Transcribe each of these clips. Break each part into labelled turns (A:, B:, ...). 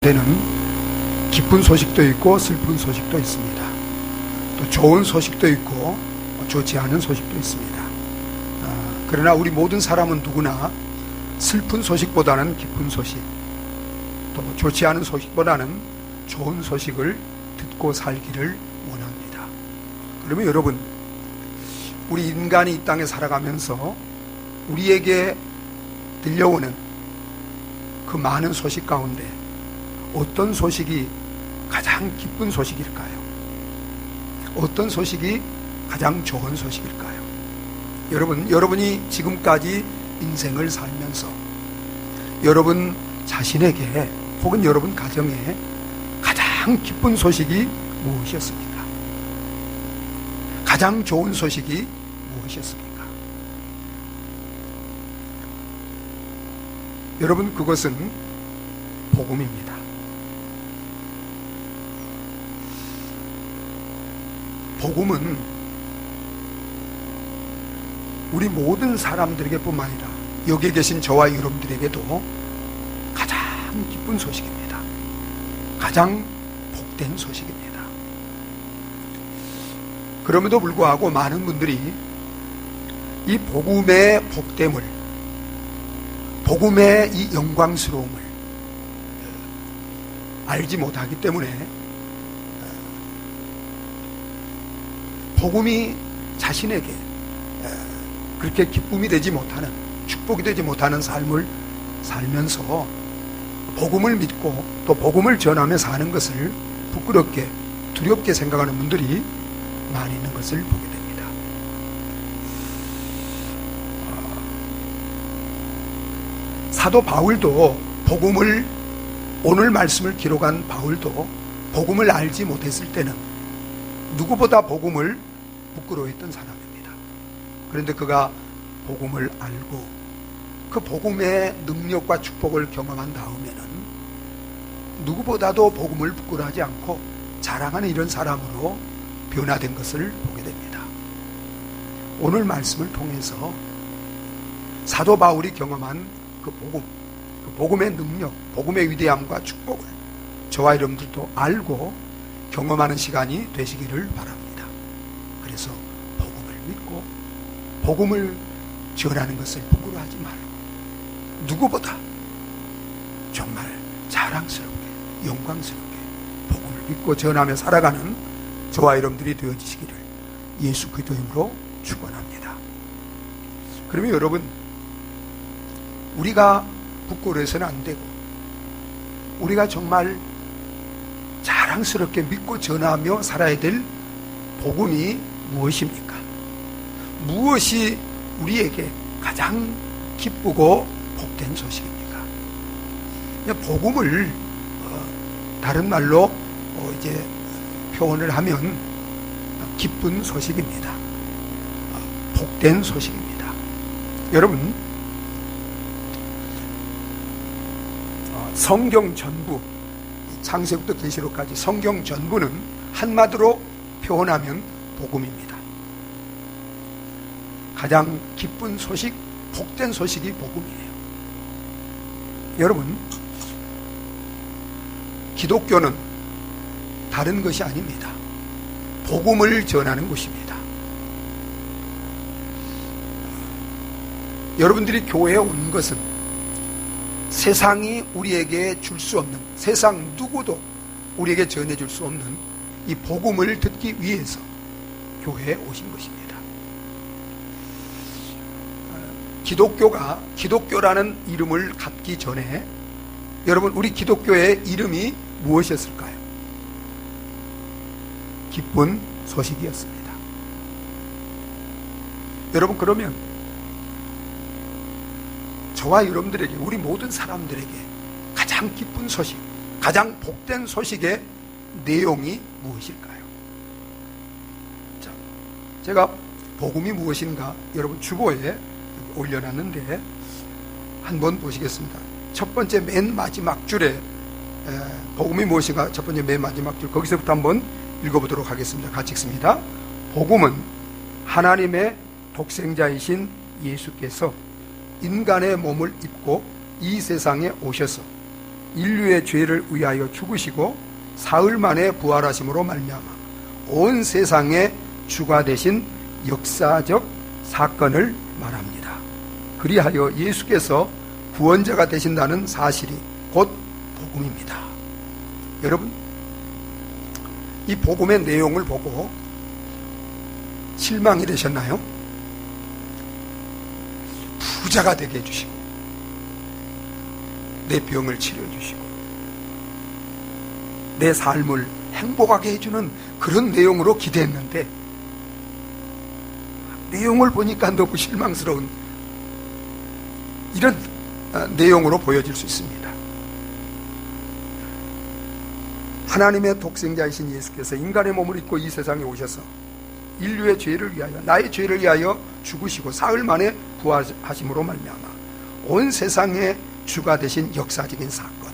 A: 때는 기쁜 소식도 있고 슬픈 소식도 있습니다. 또 좋은 소식도 있고 좋지 않은 소식도 있습니다. 그러나 우리 모든 사람은 누구나 슬픈 소식보다는 기쁜 소식, 또 좋지 않은 소식보다는 좋은 소식을 듣고 살기를 원합니다. 그러면 여러분, 우리 인간이 이 땅에 살아가면서 우리에게 들려오는 그 많은 소식 가운데 어떤 소식이 가장 기쁜 소식일까요? 어떤 소식이 가장 좋은 소식일까요? 여러분이 지금까지 인생을 살면서 여러분 자신에게 혹은 여러분 가정에 가장 기쁜 소식이 무엇이었습니까? 가장 좋은 소식이 무엇이었습니까? 여러분, 그것은 복음입니다. 복음은 우리 모든 사람들에게 뿐만 아니라 여기에 계신 저와 여러분들에게도 가장 기쁜 소식입니다. 가장 복된 소식입니다. 그럼에도 불구하고 많은 분들이 이 복음의 복됨을, 복음의 이 영광스러움을 알지 못하기 때문에 복음이 자신에게 그렇게 기쁨이 되지 못하는, 축복이 되지 못하는 삶을 살면서 복음을 믿고 또 복음을 전하며 사는 것을 부끄럽게, 두렵게 생각하는 분들이 많이 있는 것을 보게 됩니다. 사도 바울도 복음을, 오늘 말씀을 기록한 바울도 복음을 알지 못했을 때는 누구보다 복음을 부끄러워했던 사람입니다. 그런데 그가 복음을 알고 그 복음의 능력과 축복을 경험한 다음에는 누구보다도 복음을 부끄러워하지 않고 자랑하는 이런 사람으로 변화된 것을 보게 됩니다. 오늘 말씀을 통해서 사도 바울이 경험한 그 복음, 그 복음의 능력, 복음의 위대함과 축복을 저와 여러분들도 알고 경험하는 시간이 되시기를 바랍니다. 그래서 복음을 믿고 복음을 전하는 것을 부끄러워하지 말고 누구보다 정말 자랑스럽게, 영광스럽게 복음을 믿고 전하며 살아가는 저와 여러분들이 되어지시기를 예수 그리스도 이름으로 축원합니다. 그러면 여러분, 우리가 부끄러워서는 안 되고 우리가 정말 자랑스럽게 믿고 전하며 살아야 될 복음이 무엇입니까? 무엇이 우리에게 가장 기쁘고 복된 소식입니까? 복음을 다른 말로 이제 표현을 하면 기쁜 소식입니다. 복된 소식입니다. 여러분, 성경 전부, 창세부터 계시록까지 성경 전부는 한마디로 표현하면 복음입니다. 가장 기쁜 소식, 복된 소식이 복음이에요. 여러분, 기독교는 다른 것이 아닙니다. 복음을 전하는 곳입니다. 여러분들이 교회에 온 것은 세상이 우리에게 줄 수 없는, 세상 누구도 우리에게 전해줄 수 없는 이 복음을 듣기 위해서 교회에 오신 것입니다. 기독교가 기독교라는 이름을 갖기 전에 여러분, 우리 기독교의 이름이 무엇이었을까요? 기쁜 소식이었습니다. 여러분, 그러면 저와 여러분들에게, 우리 모든 사람들에게 가장 기쁜 소식, 가장 복된 소식의 내용이 무엇일까요? 자, 제가 복음이 무엇인가 여러분 주보에 올려놨는데 한번 보시겠습니다. 첫 번째 맨 마지막 줄에 복음이 무엇인가, 첫 번째 맨 마지막 줄, 거기서부터 한번 읽어보도록 하겠습니다. 같이 읽습니다. 복음은 하나님의 독생자이신 예수께서 인간의 몸을 입고 이 세상에 오셔서 인류의 죄를 위하여 죽으시고 사흘 만에 부활하심으로 말미암아 온 세상의 주가 되신 역사적 사건을 말합니다. 그리하여 예수께서 구원자가 되신다는 사실이 곧 복음입니다. 여러분, 이 복음의 내용을 보고 실망이 되셨나요? 부자가 되게 해주시고 내 병을 치료해주시고 내 삶을 행복하게 해주는 그런 내용으로 기대했는데 내용을 보니까 너무 실망스러운 이런 내용으로 보여질 수 있습니다. 하나님의 독생자이신 예수께서 인간의 몸을 입고 이 세상에 오셔서 인류의 죄를 위하여, 나의 죄를 위하여 죽으시고 사흘 만에 부활하심으로 말미암아 온 세상의 주가 되신 역사적인 사건,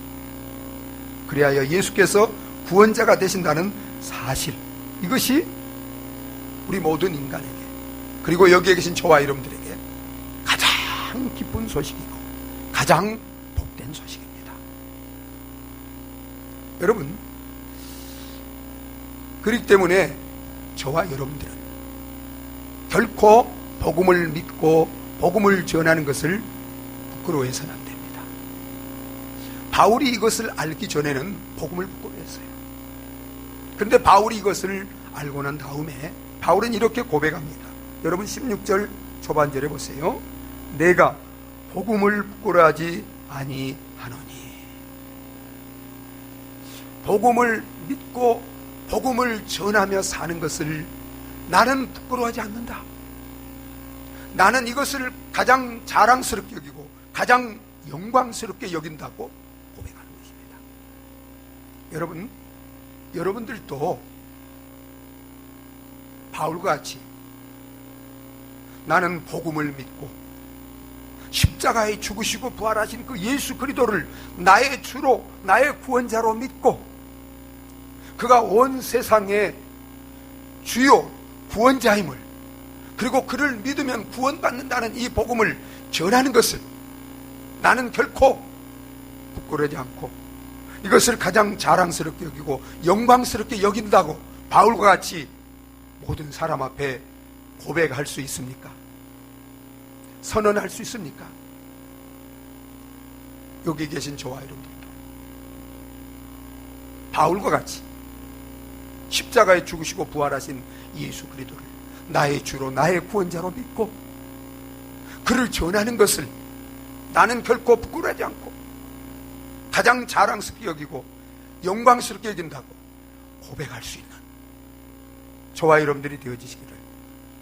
A: 그리하여 예수께서 구원자가 되신다는 사실, 이것이 우리 모든 인간에게, 그리고 여기에 계신 저와 여러분들에게 가장 기쁜 소식이고 가장 복된 소식입니다. 여러분, 그렇기 때문에 저와 여러분들은 결코 복음을 믿고 복음을 전하는 것을 부끄러워해서는 안 됩니다. 바울이 이것을 알기 전에는 복음을 부끄러워했어요. 그런데 바울이 이것을 알고 난 다음에 바울은 이렇게 고백합니다. 여러분 16절 초반절에 보세요. 내가 복음을 부끄러워하지 아니하노니. 복음을 믿고 복음을 전하며 사는 것을 나는 부끄러워하지 않는다. 나는 이것을 가장 자랑스럽게 여기고 가장 영광스럽게 여긴다고 고백하는 것입니다. 여러분, 여러분들도 바울과 같이 나는 복음을 믿고 십자가에 죽으시고 부활하신 그 예수 그리스도를 나의 주로, 나의 구원자로 믿고 그가 온 세상의 주요 구원자임을, 그리고 그를 믿으면 구원받는다는 이 복음을 전하는 것을 나는 결코 부끄러워하지 않고 이것을 가장 자랑스럽게 여기고 영광스럽게 여긴다고 바울과 같이 모든 사람 앞에 고백할 수 있습니까? 선언할 수 있습니까? 여기 계신 저와 여러분들도 바울과 같이 십자가에 죽으시고 부활하신 예수 그리스도를 나의 주로, 나의 구원자로 믿고 그를 전하는 것을 나는 결코 부끄러워하지 않고 가장 자랑스럽게 여기고 영광스럽게 여긴다고 고백할 수 있는 저와 여러분들이 되어지시기를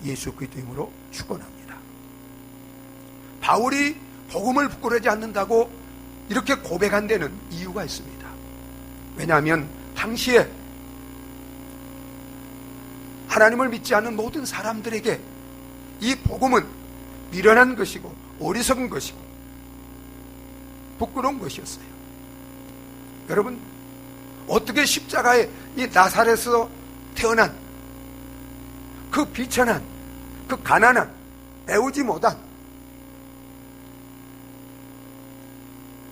A: 예수 그리스도 이름으로 축원합니다. 바울이 복음을 부끄러워하지 않는다고 이렇게 고백한 데는 이유가 있습니다. 왜냐하면 당시에 하나님을 믿지 않는 모든 사람들에게 이 복음은 미련한 것이고 어리석은 것이고 부끄러운 것이었어요. 여러분, 어떻게 십자가에 이 나사렛에서 태어난 그 비천한, 그 가난한, 배우지 못한,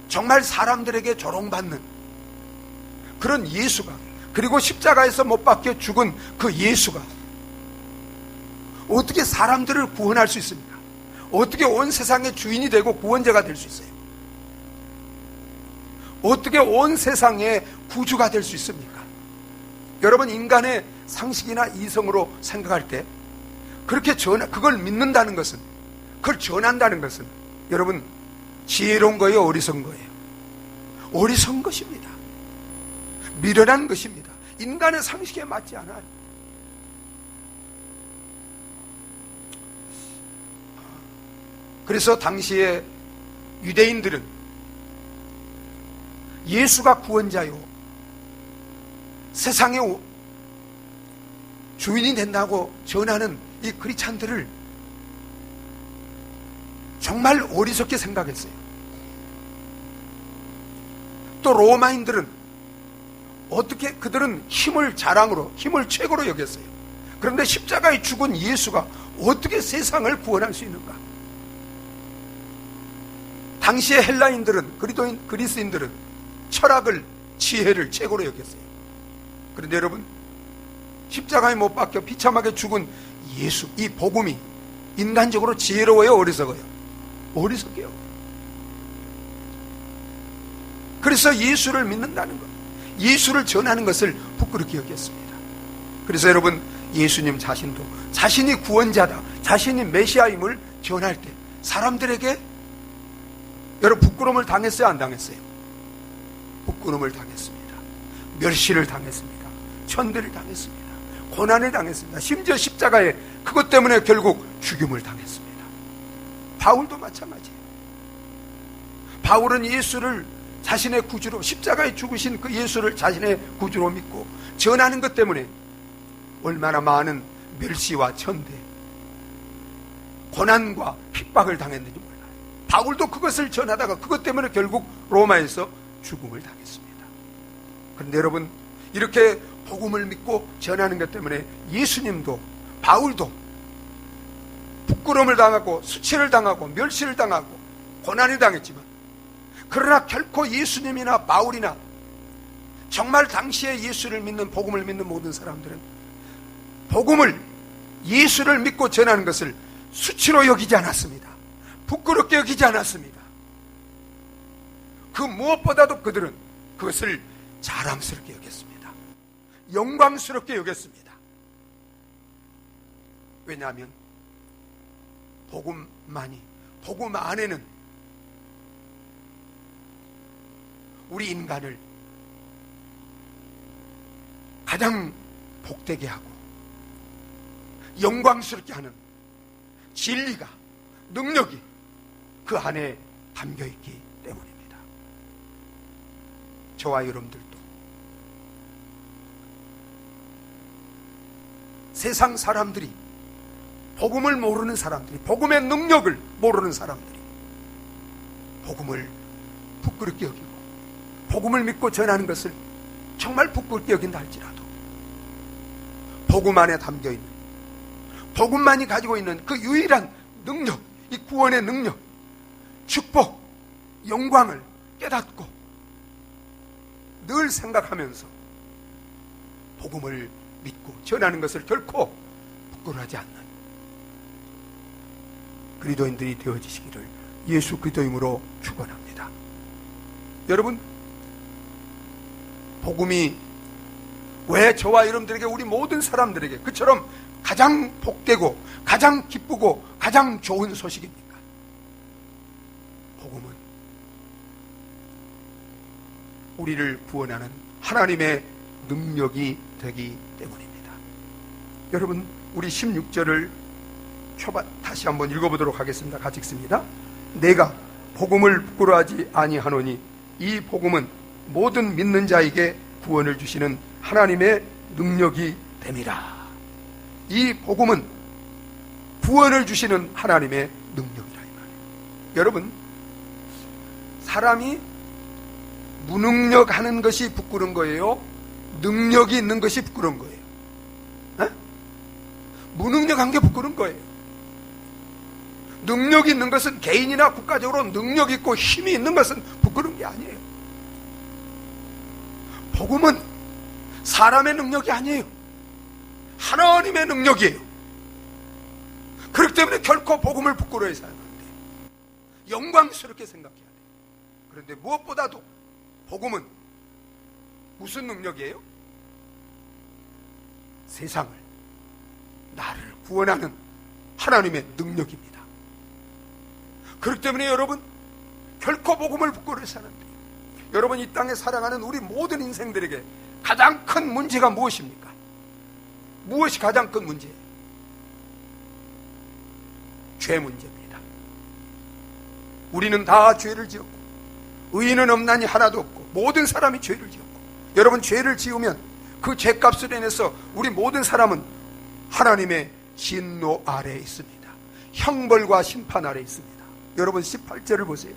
A: 정말 사람들에게 조롱받는 그런 예수가, 그리고 십자가에서 못 박혀 죽은 그 예수가 어떻게 사람들을 구원할 수 있습니까? 어떻게 온 세상의 주인이 되고 구원자가 될 수 있어요? 어떻게 온 세상의 구주가 될 수 있습니까? 여러분, 인간의 상식이나 이성으로 생각할 때 그렇게 그걸 믿는다는 것은, 그걸 전한다는 것은 여러분 지혜로운 거예요, 어리석은 거예요? 어리석은 것입니다. 미련한 것입니다. 인간의 상식에 맞지 않아요. 그래서 당시에 유대인들은 예수가 구원자요, 세상의 주인이 된다고 전하는 이 크리스찬들을 정말 어리석게 생각했어요. 또 로마인들은 어떻게 그들은 힘을 자랑으로, 힘을 최고로 여겼어요. 그런데 십자가에 죽은 예수가 어떻게 세상을 구원할 수 있는가? 당시의 헬라인들은, 그리스인들은 철학을, 지혜를 최고로 여겼어요. 그런데 여러분, 십자가에 못 박혀 비참하게 죽은 예수, 이 복음이 인간적으로 지혜로워요, 어리석어요? 어리석게요. 그래서 예수를 믿는다는 것, 예수를 전하는 것을 부끄럽게 여겼습니다. 그래서 여러분, 예수님 자신도 자신이 구원자다, 자신이 메시아임을 전할 때 사람들에게 여러분 부끄러움을 당했어요, 안 당했어요? 부끄러움을 당했습니다. 멸시를 당했습니다. 천대를 당했습니다. 고난을 당했습니다. 심지어 십자가에 그것 때문에 결국 죽임을 당했습니다. 바울도 마찬가지예요. 바울은 예수를 자신의 구주로, 십자가에 죽으신 그 예수를 자신의 구주로 믿고 전하는 것 때문에 얼마나 많은 멸시와 천대, 고난과 핍박을 당했는지 몰라요. 바울도 그것을 전하다가 그것 때문에 결국 로마에서 죽음을 당했습니다. 그런데 여러분, 이렇게 복음을 믿고 전하는 것 때문에 예수님도, 바울도 부끄러움을 당하고 수치를 당하고 멸시를 당하고 고난을 당했지만, 그러나 결코 예수님이나 바울이나 정말 당시에 예수를 믿는, 복음을 믿는 모든 사람들은 복음을, 예수를 믿고 전하는 것을 수치로 여기지 않았습니다. 부끄럽게 여기지 않았습니다. 그 무엇보다도 그들은 그것을 자랑스럽게 여겼습니다. 영광스럽게 여겼습니다. 왜냐하면 복음만이, 복음 안에는 우리 인간을 가장 복되게 하고 영광스럽게 하는 진리가, 능력이 그 안에 담겨있기 때문입니다. 저와 여러분들도 세상 사람들이, 복음을 모르는 사람들이, 복음의 능력을 모르는 사람들이 복음을 부끄럽게 여기고 복음을 믿고 전하는 것을 정말 부끄럽게 여긴다 할지라도 복음 안에 담겨있는, 복음만이 가지고 있는 그 유일한 능력, 이 구원의 능력, 축복, 영광을 깨닫고 늘 생각하면서 복음을 믿고 전하는 것을 결코 부끄러워하지 않는 그리스도인들이 되어지시기를 예수 그리스도임으로 축원합니다. 여러분, 복음이 왜 저와 여러분들에게, 우리 모든 사람들에게 그처럼 가장 복되고 가장 기쁘고 가장 좋은 소식입니까? 복음은 우리를 구원하는 하나님의 능력이 되기 때문입니다. 여러분, 우리 16절을 초반 다시 한번 읽어보도록 하겠습니다. 같이 읽습니다. 내가 복음을 부끄러워하지 아니하노니 이 복음은 모든 믿는 자에게 구원을 주시는 하나님의 능력이 됨이라. 이 복음은 구원을 주시는 하나님의 능력이라 이 말이에요. 여러분, 사람이 무능력하는 것이 부끄러운 거예요? 능력이 있는 것이 부끄러운 거예요? 에? 무능력한 게 부끄러운 거예요. 능력이 있는 것은, 개인이나 국가적으로 능력 있고 힘이 있는 것은 부끄러운 게 아니에요. 복음은 사람의 능력이 아니에요. 하나님의 능력이에요. 그렇기 때문에 결코 복음을 부끄러워해서 안 돼요. 영광스럽게 생각해야 돼요. 그런데 무엇보다도 복음은 무슨 능력이에요? 세상을, 나를 구원하는 하나님의 능력입니다. 그렇기 때문에 여러분, 결코 복음을 부끄러워해서 안 돼요. 여러분, 이 땅에 살아가는 우리 모든 인생들에게 가장 큰 문제가 무엇입니까? 무엇이 가장 큰 문제예요? 죄 문제입니다. 우리는 다 죄를 지었고 의인은 없나니 하나도 없고 모든 사람이 죄를 지었고, 여러분, 죄를 지으면 그 죄값을 인해서 우리 모든 사람은 하나님의 진노 아래에 있습니다. 형벌과 심판 아래에 있습니다. 여러분, 18절을 보세요.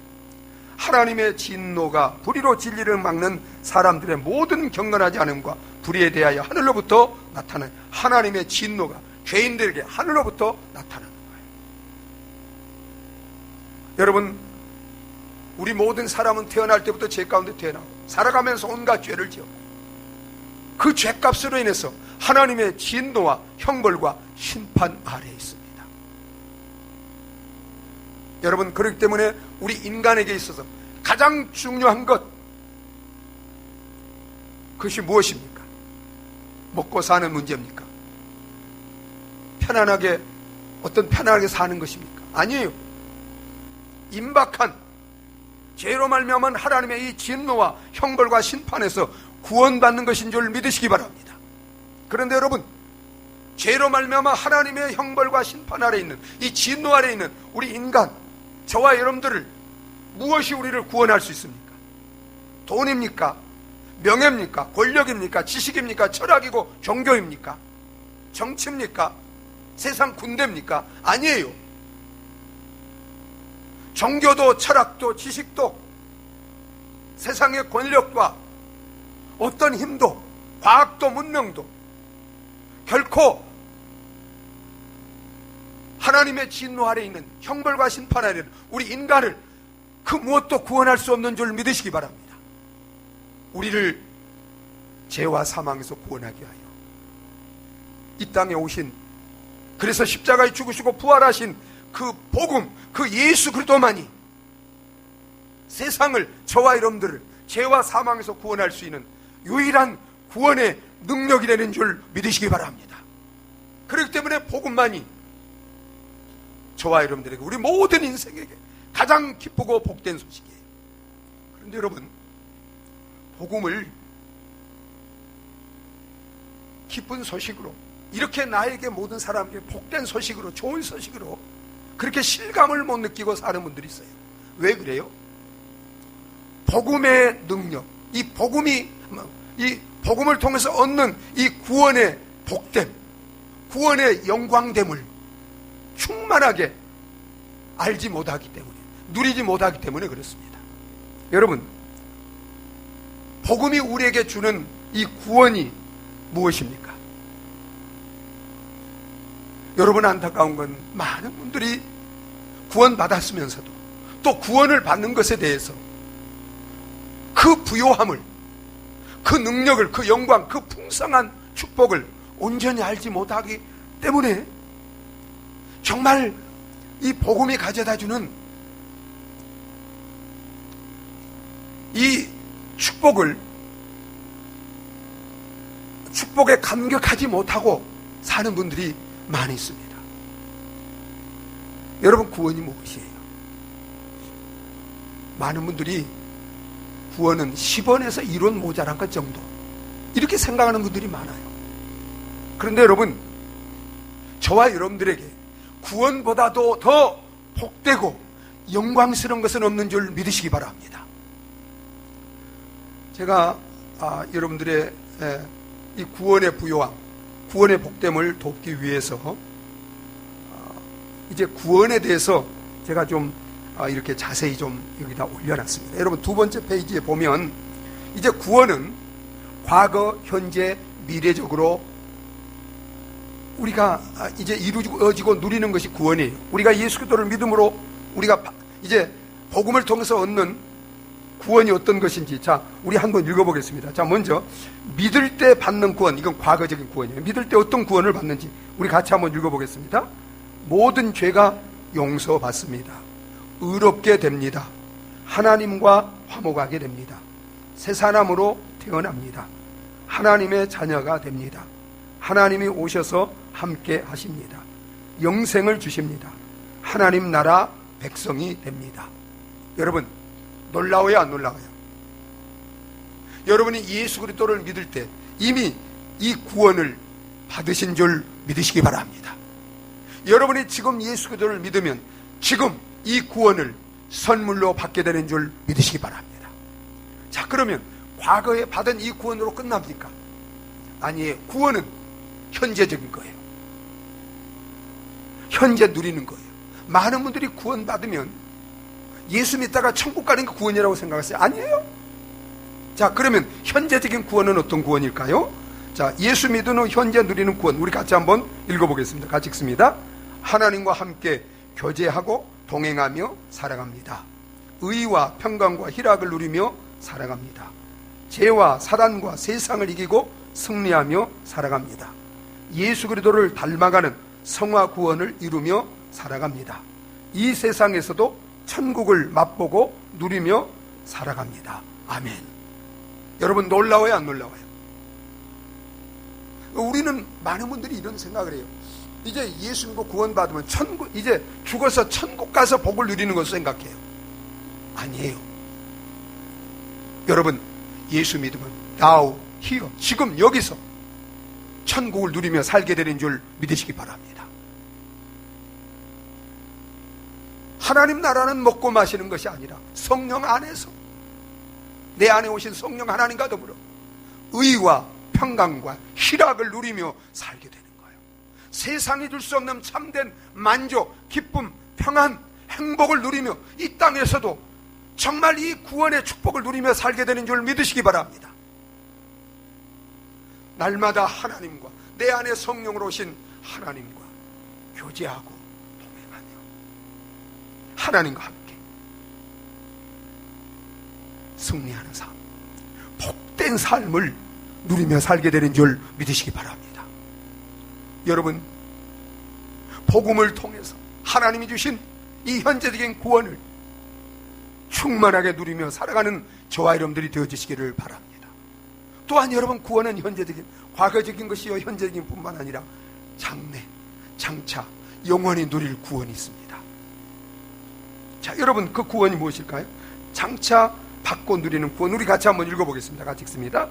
A: 하나님의 진노가 불의로 진리를 막는 사람들의 모든 경건하지 않음과 불의에 대하여 하늘로부터 나타나는, 하나님의 진노가 죄인들에게 하늘로부터 나타나는 거예요. 여러분, 우리 모든 사람은 태어날 때부터 죄 가운데 태어나고 살아가면서 온갖 죄를 지었고 그 죄값으로 인해서 하나님의 진노와 형벌과 심판 아래에 있습니다. 여러분, 그렇기 때문에 우리 인간에게 있어서 가장 중요한 것, 그것이 무엇입니까? 먹고 사는 문제입니까? 편안하게 사는 것입니까? 아니에요. 임박한 죄로 말미암은 하나님의 이 진노와 형벌과 심판에서 구원받는 것인 줄 믿으시기 바랍니다. 그런데 여러분, 죄로 말미암아 하나님의 형벌과 심판 아래 있는 이 진노 아래 있는 우리 인간, 저와 여러분들을 무엇이 우리를 구원할 수 있습니까? 돈입니까? 명예입니까? 권력입니까? 지식입니까? 철학이고 종교입니까? 정치입니까? 세상 군대입니까? 아니에요. 종교도 철학도 지식도 세상의 권력과 어떤 힘도 과학도 문명도 결코 하나님의 진노 아래 있는 형벌과 심판 아래 있는 우리 인간을 그 무엇도 구원할 수 없는 줄 믿으시기 바랍니다. 우리를 죄와 사망에서 구원하기 위하여 이 땅에 오신, 그래서 십자가에 죽으시고 부활하신 그 복음, 그 예수 그리스도만이 세상을, 저와 여러분들을 죄와 사망에서 구원할 수 있는 유일한 구원의 능력이 되는 줄 믿으시기 바랍니다. 그렇기 때문에 복음만이 저와 여러분들에게, 우리 모든 인생에게 가장 기쁘고 복된 소식이에요. 그런데 여러분, 복음을 기쁜 소식으로, 이렇게 나에게 모든 사람에게 복된 소식으로, 좋은 소식으로 그렇게 실감을 못 느끼고 사는 분들이 있어요. 왜 그래요? 복음의 능력, 이 복음을 통해서 얻는 이 구원의 복됨, 구원의 영광됨을 충만하게 알지 못하기 때문에, 누리지 못하기 때문에 그렇습니다. 여러분, 복음이 우리에게 주는 이 구원이 무엇입니까? 여러분, 안타까운 건 많은 분들이 구원받았으면서도 또 구원을 받는 것에 대해서 그 부요함을, 그 능력을, 그 영광, 그 풍성한 축복을 온전히 알지 못하기 때문에 정말 이 복음이 가져다주는 이 축복에 감격하지 못하고 사는 분들이 많이 있습니다. 여러분, 구원이 무엇이에요? 많은 분들이 구원은 10원에서 1원 모자란 것 정도, 이렇게 생각하는 분들이 많아요. 그런데 여러분, 저와 여러분들에게 구원보다도 더 복되고 영광스러운 것은 없는 줄 믿으시기 바랍니다. 제가 여러분들의 이 구원의 부요함, 구원의 복됨을 돕기 위해서 이제 구원에 대해서 제가 좀 이렇게 자세히 좀 여기다 올려놨습니다. 여러분, 두 번째 페이지에 보면 이제 구원은 과거, 현재, 미래적으로 우리가 이제 이루어지고 누리는 것이 구원이에요. 우리가 예수 그리스도를 믿음으로 우리가 이제 복음을 통해서 얻는 구원이 어떤 것인지, 자, 우리 한번 읽어보겠습니다. 자, 먼저 믿을 때 받는 구원, 이건 과거적인 구원이에요. 믿을 때 어떤 구원을 받는지 우리 같이 한번 읽어보겠습니다. 모든 죄가 용서받습니다. 의롭게 됩니다. 하나님과 화목하게 됩니다. 새 사람으로 태어납니다. 하나님의 자녀가 됩니다. 하나님이 오셔서 함께 하십니다. 영생을 주십니다. 하나님 나라 백성이 됩니다. 여러분, 놀라워요, 안 놀라워요? 여러분이 예수 그리스도를 믿을 때 이미 이 구원을 받으신 줄 믿으시기 바랍니다. 여러분이 지금 예수 그리스도를 믿으면 지금 이 구원을 선물로 받게 되는 줄 믿으시기 바랍니다. 자, 그러면 과거에 받은 이 구원으로 끝납니까? 아니에요. 구원은 현재적인 거예요. 현재 누리는 거예요. 많은 분들이 구원 받으면 예수 믿다가 천국 가는 게 구원이라고 생각하세요? 아니에요. 자, 그러면 현재적인 구원은 어떤 구원일까요? 자, 예수 믿은 후 현재 누리는 구원, 우리 같이 한번 읽어보겠습니다. 같이 읽습니다. 하나님과 함께 교제하고 동행하며 살아갑니다. 의와 평강과 희락을 누리며 살아갑니다. 죄와 사단과 세상을 이기고 승리하며 살아갑니다. 예수 그리스도를 닮아가는 성화 구원을 이루며 살아갑니다. 이 세상에서도 천국을 맛보고 누리며 살아갑니다. 아멘. 여러분, 놀라워요, 안 놀라워요? 우리는 많은 분들이 이런 생각을 해요. 이제 예수 믿고 구원받으면 천국, 이제 죽어서 천국 가서 복을 누리는 것을 생각해요. 아니에요. 여러분, 예수 믿으면 now, here, 지금 여기서 천국을 누리며 살게 되는 줄 믿으시기 바랍니다. 하나님 나라는 먹고 마시는 것이 아니라 성령 안에서, 내 안에 오신 성령 하나님과 더불어 의와 평강과 희락을 누리며 살게 되는 거예요. 세상이 줄 수 없는 참된 만족, 기쁨, 평안, 행복을 누리며 이 땅에서도 정말 이 구원의 축복을 누리며 살게 되는 줄 믿으시기 바랍니다. 날마다 하나님과, 내 안에 성령으로 오신 하나님과 교제하고 동행하며 하나님과 함께 승리하는 삶, 복된 삶을 누리며 살게 되는 줄 믿으시기 바랍니다. 여러분, 복음을 통해서 하나님이 주신 이 현재적인 구원을 충만하게 누리며 살아가는 저와 여러분들이 되어주시기를 바랍니다. 또한 여러분, 구원은 현재적인, 과거적인 것이요 현재적인 뿐만 아니라 장래, 장차, 영원히 누릴 구원이 있습니다. 자, 여러분, 그 구원이 무엇일까요? 장차 받고 누리는 구원, 우리 같이 한번 읽어보겠습니다. 같이 읽습니다.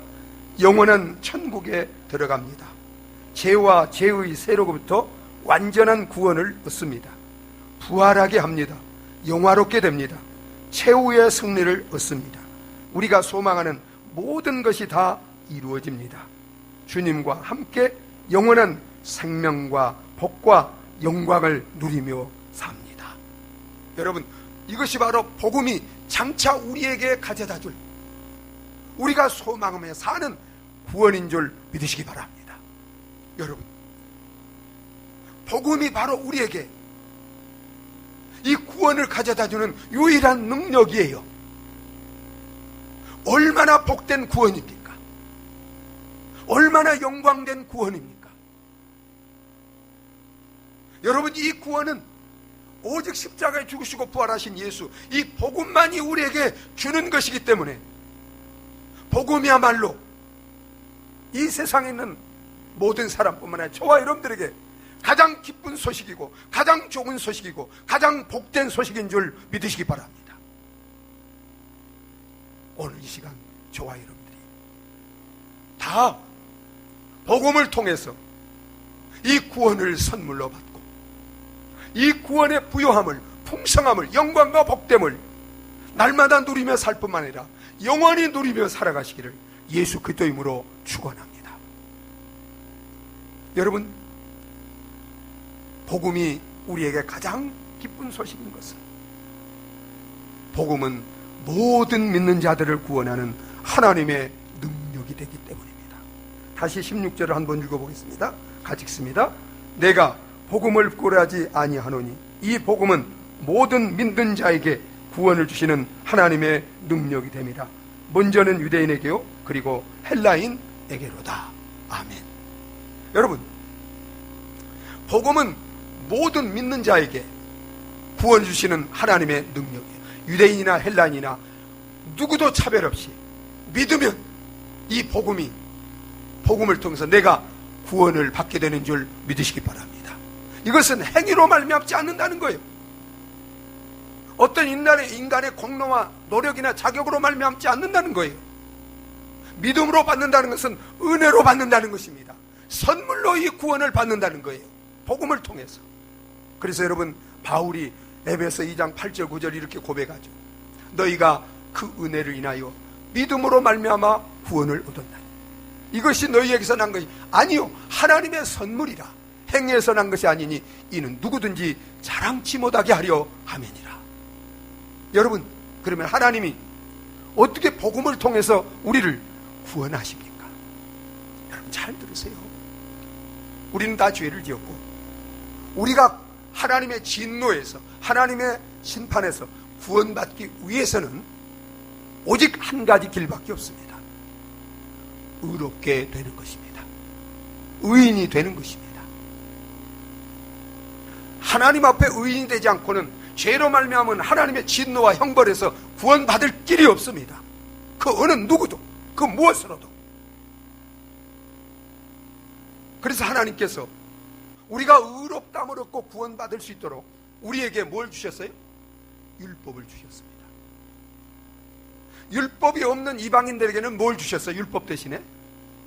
A: 영원한 천국에 들어갑니다. 죄와 죄의 세로부터 완전한 구원을 얻습니다. 부활하게 합니다. 영화롭게 됩니다. 최후의 승리를 얻습니다. 우리가 소망하는 모든 것이 다 이루어집니다. 주님과 함께 영원한 생명과 복과 영광을 누리며 삽니다. 여러분, 이것이 바로 복음이 장차 우리에게 가져다 줄, 우리가 소망하며 사는 구원인 줄 믿으시기 바랍니다. 여러분, 복음이 바로 우리에게 이 구원을 가져다 주는 유일한 능력이에요. 얼마나 복된 구원입니까? 얼마나 영광된 구원입니까? 여러분, 이 구원은 오직 십자가에 죽으시고 부활하신 예수, 이 복음만이 우리에게 주는 것이기 때문에 복음이야말로 이 세상에 있는 모든 사람뿐만 아니라 저와 여러분들에게 가장 기쁜 소식이고 가장 좋은 소식이고 가장 복된 소식인 줄 믿으시기 바랍니다. 오늘 이 시간 저와 여러분들이 다 복음을 통해서 이 구원을 선물로 받고 이 구원의 부요함을, 풍성함을, 영광과 복됨을 날마다 누리며 살 뿐만 아니라 영원히 누리며 살아가시기를 예수 그리스도 이름으로 축원합니다. 여러분, 복음이 우리에게 가장 기쁜 소식인 것은, 복음은 모든 믿는 자들을 구원하는 하나님의 능력이 되기 때문입니다. 다시 16절을 한번 읽어보겠습니다. 같이 읽습니다. 내가 복음을 부끄러워하지 아니하노니 이 복음은 모든 믿는 자에게 구원을 주시는 하나님의 능력이 됨이라. 먼저는 유대인에게요, 그리고 헬라인에게로다. 아멘. 여러분, 복음은 모든 믿는 자에게 구원 주시는 하나님의 능력이에요. 유대인이나 헬라인이나 누구도 차별 없이 믿으면 이 복음을 통해서 내가 구원을 받게 되는 줄 믿으시기 바랍니다. 이것은 행위로 말미암지 않는다는 거예요. 어떤 인간의 공로와 노력이나 자격으로 말미암지 않는다는 거예요. 믿음으로 받는다는 것은 은혜로 받는다는 것입니다. 선물로 이 구원을 받는다는 거예요. 복음을 통해서. 그래서 여러분, 바울이 에베소 2장 8절 9절 이렇게 고백하죠. 너희가 그 은혜를 인하여 믿음으로 말미암아 구원을 얻었나니 이것이 너희에게서 난 것이 아니요 하나님의 선물이라. 행위에서 난 것이 아니니 이는 누구든지 자랑치 못하게 하려 함이니라. 여러분, 그러면 하나님이 어떻게 복음을 통해서 우리를 구원하십니까? 여러분 잘 들으세요. 우리는 다 죄를 지었고 우리가 하나님의 진노에서, 하나님의 심판에서 구원받기 위해서는 오직 한 가지 길밖에 없습니다. 의롭게 되는 것입니다. 의인이 되는 것입니다. 하나님 앞에 의인이 되지 않고는 죄로 말미암은 하나님의 진노와 형벌에서 구원받을 길이 없습니다. 그 어느 누구도, 그 무엇으로도. 그래서 하나님께서 우리가 의롭다함을 얻고 구원받을 수 있도록 우리에게 뭘 주셨어요? 율법을 주셨습니다. 율법이 없는 이방인들에게는 뭘 주셨어요? 율법 대신에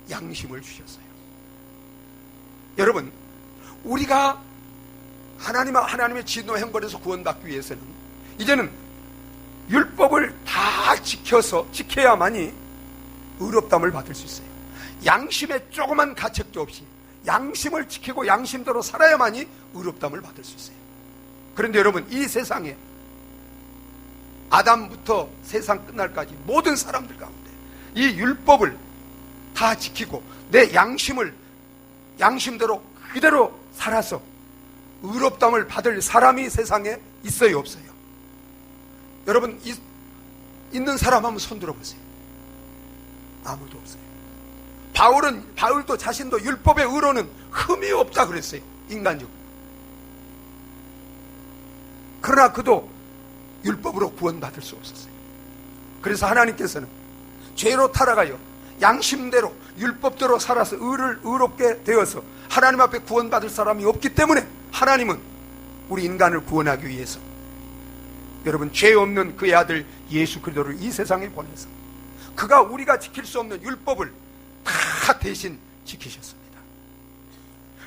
A: 양심을 주셨어요. 여러분, 우리가 하나님의 진노 형벌에서 구원받기 위해서는 이제는 율법을 다 지켜야만이 의롭다함을 받을 수 있어요. 양심에 조그만 가책도 없이 양심을 지키고 양심대로 살아야만이 의롭다함을 받을 수 있어요. 그런데 여러분, 이 세상에 아담부터 세상 끝날까지 모든 사람들 가운데 이 율법을 다 지키고 내 양심대로 그대로 살아서 의롭다함을 받을 사람이 세상에 있어요, 없어요? 여러분, 있는 사람 한번 손 들어보세요. 아무도 없어요. 바울도 자신도 율법의 의로는 흠이 없다 그랬어요, 인간적으로. 그러나 그도 율법으로 구원받을 수 없었어요. 그래서 하나님께서는 죄로 타락하여 양심대로 율법대로 살아서 의롭게 되어서 하나님 앞에 구원받을 사람이 없기 때문에 하나님은 우리 인간을 구원하기 위해서 여러분, 죄 없는 그의 아들 예수 그리스도를 이 세상에 보내서 그가 우리가 지킬 수 없는 율법을 다 대신 지키셨습니다.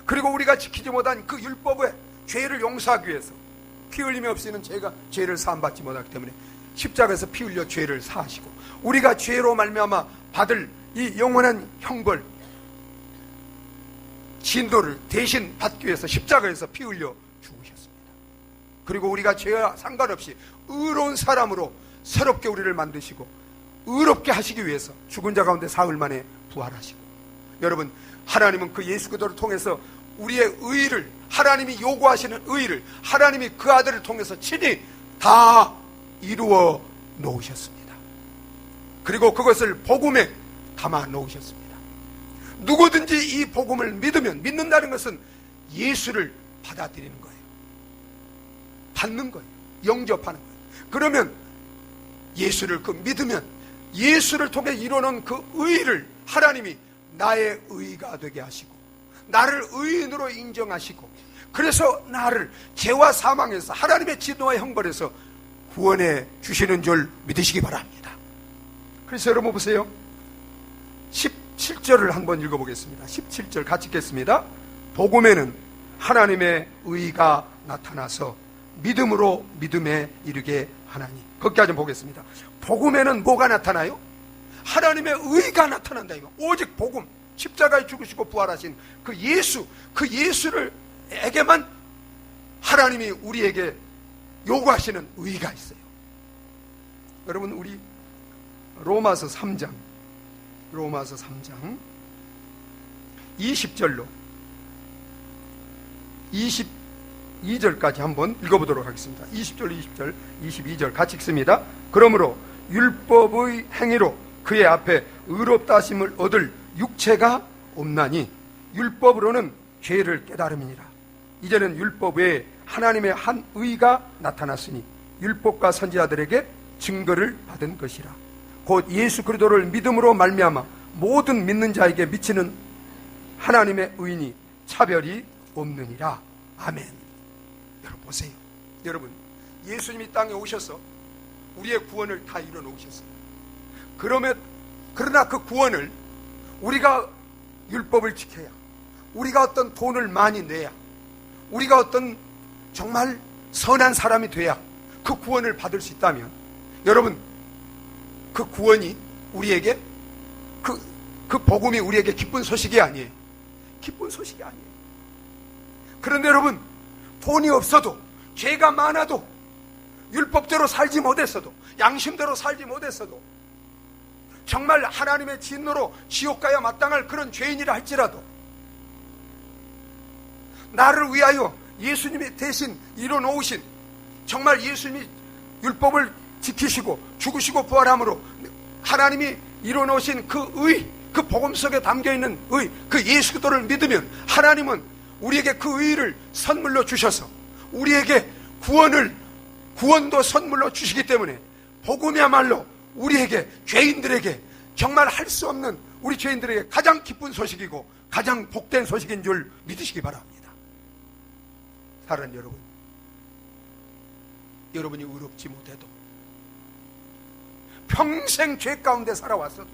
A: 그리고 우리가 지키지 못한 그 율법의 죄를 용서하기 위해서 피 흘림이 없이는 죄를 사함받지 못하기 때문에 십자가에서 피 흘려 죄를 사하시고 우리가 죄로 말미암아 받을 이 영원한 형벌 진도를 대신 받기 위해서 십자가에서 피 흘려 죽으셨습니다. 그리고 우리가 죄와 상관없이 의로운 사람으로 새롭게 우리를 만드시고 의롭게 하시기 위해서 죽은 자 가운데 사흘 만에 부활하시고, 여러분, 하나님은 그 예수 그리스도를 통해서 우리의 의를, 하나님이 요구하시는 의를 하나님이 그 아들을 통해서 친히 다 이루어 놓으셨습니다. 그리고 그것을 복음에 담아 놓으셨습니다. 누구든지 이 복음을 믿는다는 것은 예수를 받아들이는 거예요. 받는 거예요. 영접하는 거예요. 그러면 예수를 믿으면 예수를 통해 이루어놓은 그 의를 하나님이 나의 의가 되게 하시고 나를 의인으로 인정하시고, 그래서 나를 죄와 사망에서 하나님의 진노와 형벌에서 구원해 주시는 줄 믿으시기 바랍니다. 그래서 여러분 보세요. 17절을 한번 읽어보겠습니다. 17절 같이 읽겠습니다. 복음에는 하나님의 의가 나타나서 믿음으로 믿음에 이르게 하나니. 거기까지 보겠습니다. 복음에는 뭐가 나타나요? 하나님의 의가 나타난다. 이거 오직 복음, 십자가에 죽으시고 부활하신 그 예수에게만 하나님이 우리에게 요구하시는 의가 있어요. 여러분, 우리 로마서 3장 20절로 22절까지 한번 읽어보도록 하겠습니다. 20절, 20절, 22절 같이 읽습니다. 그러므로 율법의 행위로 그의 앞에 의롭다 하심을 얻을 육체가 없나니 율법으로는 죄를 깨달음이니라. 이제는 율법 외에 하나님의 한 의가 나타났으니 율법과 선지자들에게 증거를 받은 것이라. 곧 예수 그리스도를 믿음으로 말미암아 모든 믿는 자에게 미치는 하나님의 의인이 차별이 없느니라. 아멘. 여러분 보세요. 여러분, 예수님이 땅에 오셔서 우리의 구원을 다 이뤄 놓으셨어요. 그러나 그 구원을 우리가 율법을 지켜야, 우리가 어떤 돈을 많이 내야, 우리가 어떤 정말 선한 사람이 돼야 그 구원을 받을 수 있다면, 여러분, 그 구원이 우리에게 그 복음이 우리에게 기쁜 소식이 아니에요. 기쁜 소식이 아니에요. 그런데 여러분, 돈이 없어도, 죄가 많아도, 율법대로 살지 못했어도, 양심대로 살지 못했어도, 정말 하나님의 진노로 지옥 가야 마땅할 그런 죄인이라 할지라도 나를 위하여 예수님이 대신 이뤄놓으신, 정말 예수님이 율법을 지키시고 죽으시고 부활함으로 하나님이 이뤄놓으신 그 의, 그 복음 속에 담겨있는 의, 그 예수 그리스도를 믿으면 하나님은 우리에게 그 의를 선물로 주셔서 우리에게 구원도 선물로 주시기 때문에 복음이야말로 우리에게, 죄인들에게 정말 할 수 없는, 우리 죄인들에게 가장 기쁜 소식이고 가장 복된 소식인 줄 믿으시기 바랍니다. 사랑하는 여러분, 여러분이 의롭지 못해도, 평생 죄 가운데 살아왔어도,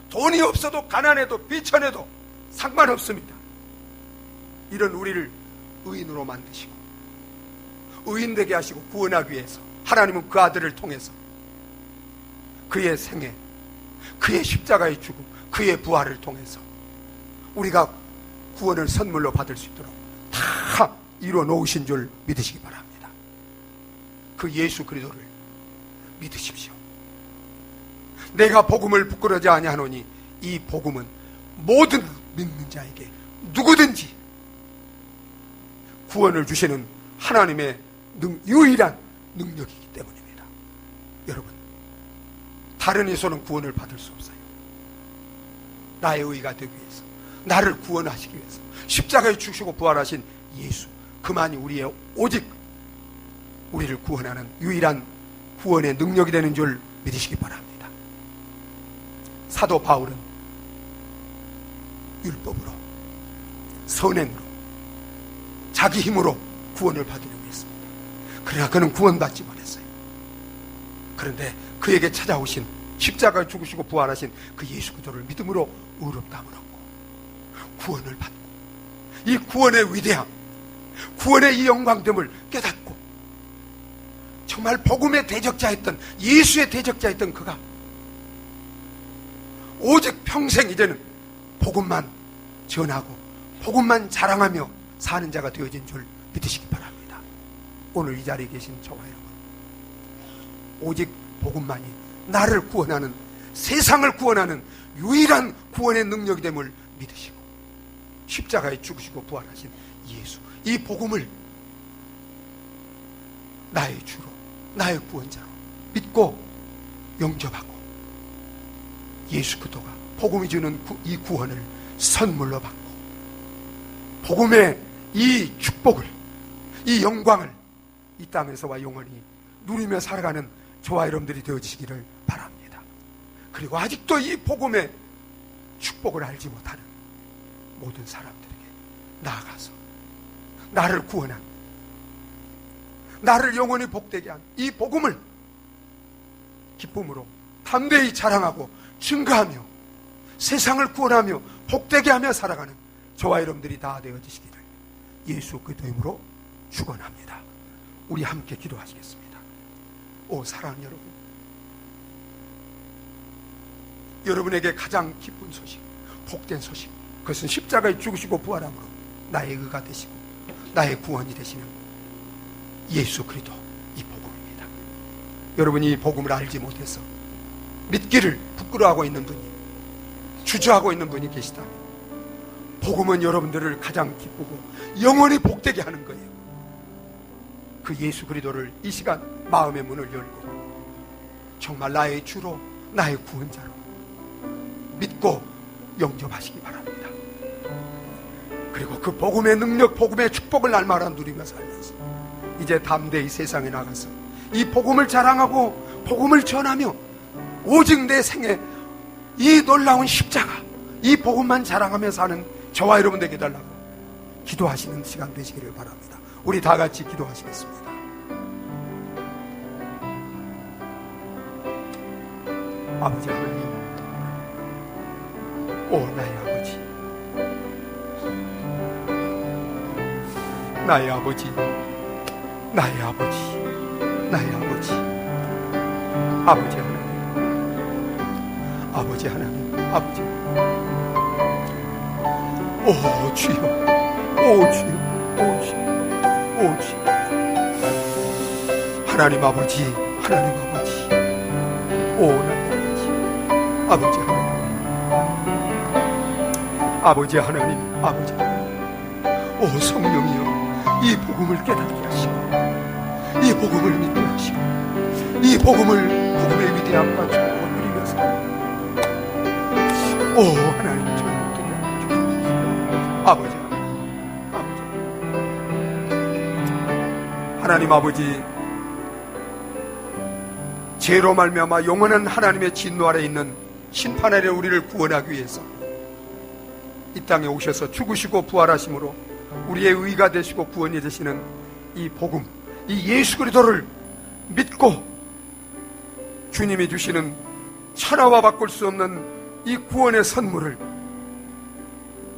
A: 돈이 없어도, 가난해도, 비천해도 상관없습니다. 이런 우리를 의인으로 만드시고 의인 되게 하시고 구원하기 위해서 하나님은 그 아들을 통해서 그의 생애, 그의 십자가의 죽음, 그의 부활을 통해서 우리가 구원을 선물로 받을 수 있도록 다 이루어 놓으신 줄 믿으시기 바랍니다. 그 예수 그리스도를 믿으십시오. 내가 복음을 부끄러워하지 아니하노니 이 복음은 모든 믿는 자에게 누구든지 구원을 주시는 하나님의 유일한 능력이기 때문입니다. 여러분, 다른 이소는 구원을 받을 수 없어요. 나의 의가 되기 위해서, 나를 구원하시기 위해서 십자가에 죽으시고 부활하신 예수, 그만이 우리의 오직 우리를 구원하는 유일한 구원의 능력이 되는 줄 믿으시기 바랍니다. 사도 바울은 율법으로, 선행으로, 자기 힘으로 구원을 받으려고 했습니다. 그러나 그는 구원받지 못했어요. 그런데 그에게 찾아오신, 십자가에 죽으시고 부활하신 그 예수 그리스도를 믿음으로 의롭다함을 얻고 구원을 받고, 이 구원의 위대함, 구원의 이 영광됨을 깨닫고 정말 복음의 대적자였던, 예수의 대적자였던 그가 오직 평생 이제는 복음만 전하고 복음만 자랑하며 사는 자가 되어진 줄 믿으시기 바랍니다. 오늘 이 자리에 계신 저와 여러분, 오직 복음만이 나를 구원하는, 세상을 구원하는 유일한 구원의 능력이 됨을 믿으시고 십자가에 죽으시고 부활하신 예수, 이 복음을 나의 주로, 나의 구원자로 믿고 영접하고 예수 그리스도가 복음이 주는 이 구원을 선물로 받고 복음의 이 축복을, 이 영광을 이 땅에서와 영원히 누리며 살아가는 저와 여러분들이 되어지시기를 바랍니다. 그리고 아직도 이 복음의 축복을 알지 못하는 모든 사람들에게 나아가서 나를 구원한, 나를 영원히 복되게 한 이 복음을 기쁨으로 담대히 자랑하고 증거하며 세상을 구원하며 복되게 하며 살아가는 저와 여러분들이 다 되어지시기를 예수 그리스도의 이름으로 축원합니다. 우리 함께 기도하시겠습니다. 오 사랑하는 여러분, 여러분에게 가장 기쁜 소식, 복된 소식, 그것은 십자가에 죽으시고 부활함으로 나의 의가 되시고 나의 구원이 되시는 예수 그리스도, 이 복음입니다. 여러분이 이 복음을 알지 못해서 믿기를 부끄러워하고 있는 분이, 주저하고 있는 분이 계시다면 복음은 여러분들을 가장 기쁘고 영원히 복되게 하는 거예요. 그 예수 그리스도를 이 시간 마음의 문을 열고 정말 나의 주로, 나의 구원자로 믿고 영접하시기 바랍니다. 그리고 그 복음의 능력, 복음의 축복을 날마다 누리며 살면서 이제 담대히 세상에 나가서 이 복음을 자랑하고 복음을 전하며 오직 내 생에 이 놀라운 십자가, 이 복음만 자랑하며 사는 저와 여러분들에게 달라고 기도하시는 시간 되시기를 바랍니다. 우리 다 같이 기도하시겠습니다. 아버지 하나님, 오 나의 아버지, 나의 아버지, 나의 아버지, 나의 아버지, 아버지 하나님, 아버지 하나님, 아버지, 오 주여, 오 주여, 오 주여, 오 주여, 하나님 아버지, 하나님 아버지, 오 나의 아버지, 아버지 하나님, 아버지 하나님, 아버지 하나님, 오 성령이여, 이 복음을 깨닫게 하시고 이 복음을 믿게 하시고 이 복음의 위대함과 축복을 누리면서 오 하나님 저는 아버지 하나님 아버지, 죄로 말미암아 영원한 하나님의 진노 아래 있는 심판 아래 우리를 구원하기 위해서 이 땅에 오셔서 죽으시고 부활하심으로 우리의 의가 되시고 구원이 되시는 이 복음, 이 예수 그리스도를 믿고 주님이 주시는 천하와 바꿀 수 없는 이 구원의 선물을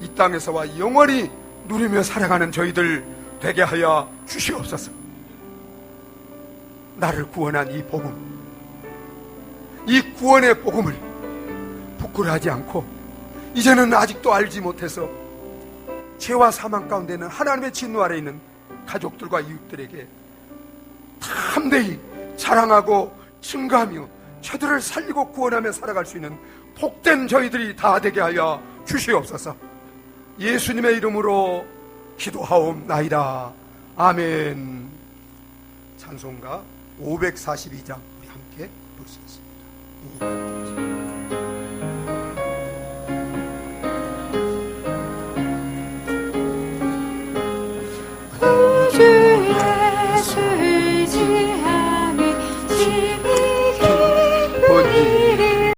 A: 이 땅에서와 영원히 누리며 살아가는 저희들 되게 하여 주시옵소서. 나를 구원한 이 복음, 이 구원의 복음을 부끄러워하지 않고 이제는 아직도 알지 못해서 죄와 사망 가운데 있는 하나님의 진노 아래 있는 가족들과 이웃들에게 담대히 자랑하고 증거하며 저들을 살리고 구원하며 살아갈 수 있는 복된 저희들이 다 되게 하여 주시옵소서. 예수님의 이름으로 기도하옵나이다. 아멘. 찬송가 542장 우리 함께 볼 수 있습니다.